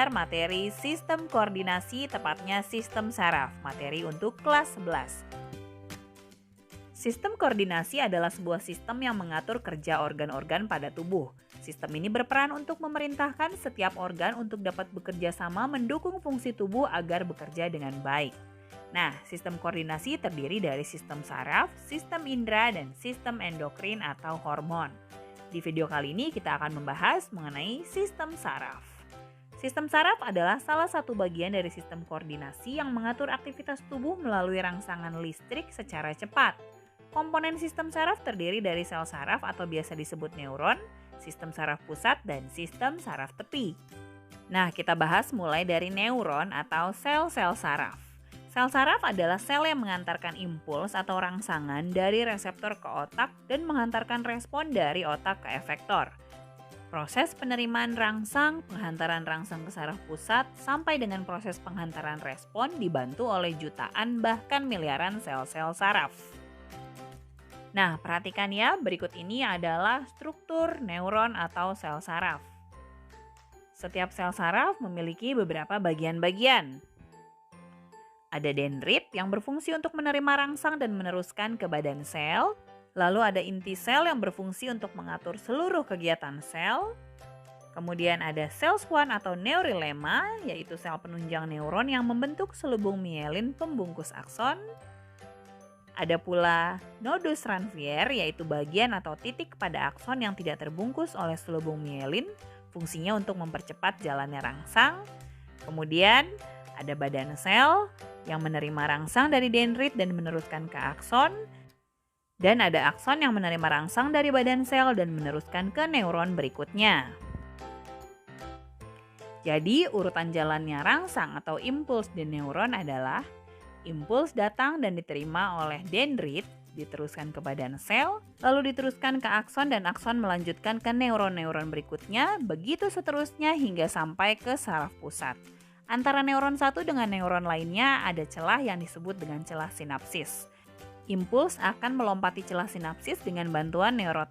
belajar materi sistem koordinasi, tepatnya sistem saraf, materi untuk kelas 11. Sistem koordinasi adalah sebuah sistem yang mengatur kerja organ-organ pada tubuh. Sistem ini berperan untuk memerintahkan setiap organ untuk dapat bekerja sama mendukung fungsi tubuh agar bekerja dengan baik. Nah, sistem koordinasi terdiri dari sistem saraf, sistem indera, dan sistem endokrin atau hormon. Di video kali ini kita akan membahas mengenai sistem saraf. Sistem saraf adalah salah satu bagian dari sistem koordinasi yang mengatur aktivitas tubuh melalui rangsangan listrik secara cepat. Komponen sistem saraf terdiri dari sel saraf atau biasa disebut neuron, sistem saraf pusat, dan sistem saraf tepi. Nah, kita bahas mulai dari neuron atau sel-sel saraf. Sel saraf adalah sel yang mengantarkan impuls atau rangsangan dari reseptor ke otak dan menghantarkan respon dari otak ke efektor. Proses penerimaan rangsang, penghantaran rangsang ke saraf pusat, sampai dengan proses penghantaran respon dibantu oleh jutaan bahkan miliaran sel-sel saraf. Nah, perhatikan ya, berikut ini adalah struktur neuron atau sel saraf. Setiap sel saraf memiliki beberapa bagian-bagian. Ada dendrit yang berfungsi untuk menerima rangsang dan meneruskan ke badan sel. Lalu ada inti sel yang berfungsi untuk mengatur seluruh kegiatan sel. Kemudian ada sel swan atau neurilema, yaitu sel penunjang neuron yang membentuk selubung mielin pembungkus akson. Ada pula nodus Ranvier, yaitu bagian atau titik pada akson yang tidak terbungkus oleh selubung mielin, fungsinya untuk mempercepat jalannya rangsang. Kemudian ada badan sel yang menerima rangsang dari dendrit dan meneruskan ke akson. Dan ada akson yang menerima rangsang dari badan sel dan meneruskan ke neuron berikutnya. Jadi urutan jalannya rangsang atau impuls di neuron adalah impuls datang dan diterima oleh dendrit, diteruskan ke badan sel, lalu diteruskan ke akson dan akson melanjutkan ke neuron-neuron berikutnya, begitu seterusnya hingga sampai ke saraf pusat. Antara neuron satu dengan neuron lainnya ada celah yang disebut dengan celah sinapsis. Impuls akan melompati celah sinapsis dengan bantuan neurotransmitter